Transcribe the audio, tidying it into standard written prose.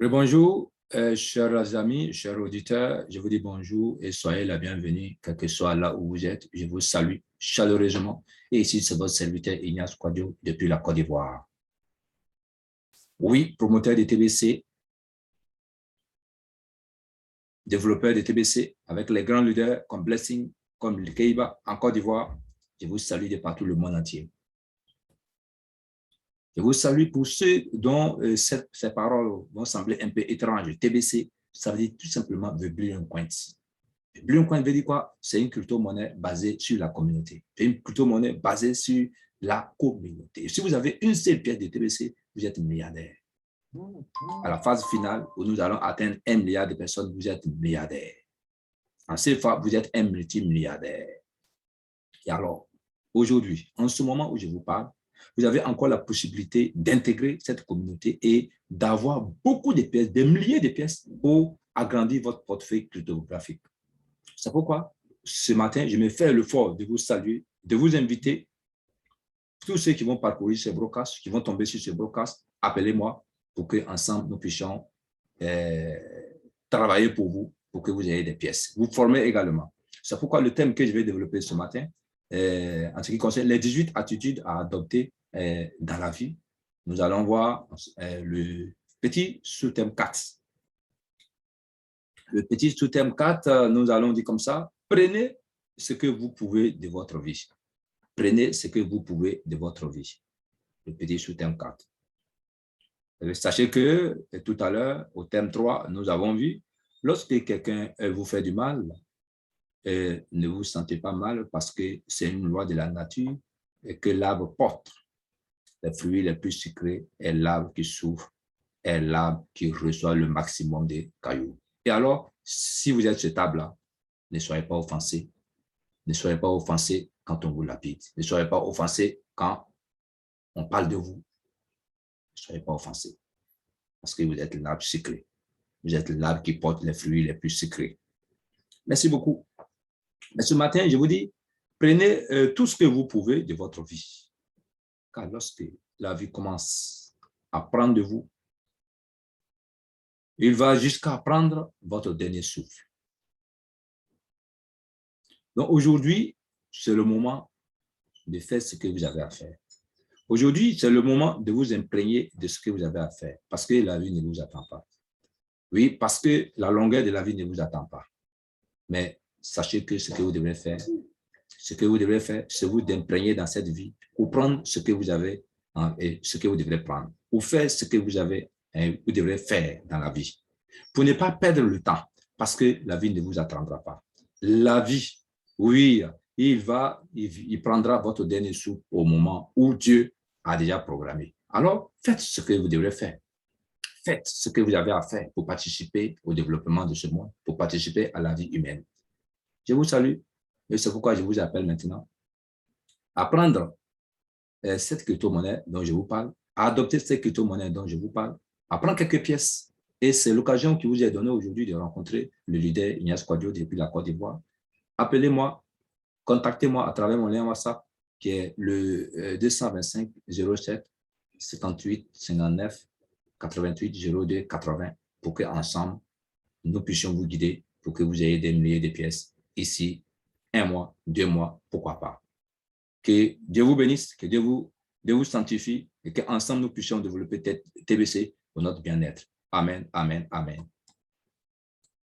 Bonjour, chers amis, chers auditeurs, je vous dis bonjour et soyez la bienvenue, quel que soit là où vous êtes. Je vous salue chaleureusement. Et ici, c'est votre serviteur Ignace Quadio depuis la Côte d'Ivoire. Oui, promoteur de TBC, développeur de TBC, avec les grands leaders comme Blessing, comme le Keiba en Côte d'Ivoire. Je vous salue de partout le monde entier. Je vous salue pour ceux dont ces paroles vont sembler un peu étranges. TBC, ça veut dire tout simplement The Brilliant Coins. The Brilliant Coins veut dire quoi? C'est une crypto-monnaie basée sur la communauté. C'est une crypto-monnaie basée sur la communauté. Si vous avez une seule pièce de TBC, vous êtes milliardaire. À la phase finale, où nous allons atteindre 1 milliard de personnes, vous êtes milliardaire. En CFA, vous êtes un multimilliardaire. Et alors, aujourd'hui, en ce moment où je vous parle, vous avez encore la possibilité d'intégrer cette communauté et d'avoir beaucoup de pièces, des milliers de pièces pour agrandir votre portefeuille cryptographique. C'est pourquoi, ce matin, je me fais l'effort de vous saluer, de vous inviter, tous ceux qui vont parcourir ces broadcasts, qui vont tomber sur ces broadcasts, appelez-moi pour qu'ensemble, nous puissions travailler pour vous, pour que vous ayez des pièces. Vous formez également. C'est pourquoi le thème que je vais développer ce matin, en ce qui concerne les 18 attitudes à adopter dans la vie, nous allons voir le petit sous-thème 4. Le petit sous-thème 4, nous allons dire comme ça, prenez ce que vous pouvez de votre vie. Prenez ce que vous pouvez de votre vie. Le petit sous-thème 4. Sachez que tout à l'heure, au thème 3, nous avons vu, lorsque quelqu'un vous fait du mal, ne vous sentez pas mal parce que c'est une loi de la nature et que l'arbre porte les fruits les plus sucrés et l'arbre qui souffre est l'arbre qui reçoit le maximum de cailloux. Et alors, si vous êtes cet arbre-là, ne soyez pas offensés. Ne soyez pas offensés quand on vous lapide. Ne soyez pas offensés quand on parle de vous. Ne soyez pas offensés parce que vous êtes l'arbre sucré. Vous êtes l'arbre qui porte les fruits les plus sucrés. Merci beaucoup. Mais ce matin, je vous dis, prenez tout ce que vous pouvez de votre vie. Car lorsque la vie commence à prendre de vous, il va jusqu'à prendre votre dernier souffle. Donc aujourd'hui, c'est le moment de faire ce que vous avez à faire. Aujourd'hui, c'est le moment de vous imprégner de ce que vous avez à faire, parce que la vie ne vous attend pas. Oui, parce que la longueur de la vie ne vous attend pas. Mais sachez que ce que vous devez faire, c'est vous d'imprégner dans cette vie ou prendre ce que vous avez et ce que vous devrez prendre, ou faire ce que vous devrez faire dans la vie. Pour ne pas perdre le temps, parce que la vie ne vous attendra pas. La vie, oui, il prendra votre dernier souffle au moment où Dieu a déjà programmé. Alors, faites ce que vous devrez faire. Faites ce que vous avez à faire pour participer au développement de ce monde, pour participer à la vie humaine. Je vous salue et c'est pourquoi je vous appelle maintenant à prendre cette crypto-monnaie dont je vous parle, à adopter cette crypto-monnaie dont je vous parle, à prendre quelques pièces. Et c'est l'occasion qui vous est donnée aujourd'hui de rencontrer le leader Ignace Quadio depuis la Côte d'Ivoire. Appelez-moi, contactez-moi à travers mon lien WhatsApp qui est le 225 07 58 59 88 02 80 pour qu'ensemble, nous puissions vous guider pour que vous ayez des milliers de pièces ici, 1 mois, 2 mois, pourquoi pas. Que Dieu vous bénisse, que Dieu vous sanctifie et qu'ensemble nous puissions développer TBC pour notre bien-être. Amen, amen, amen.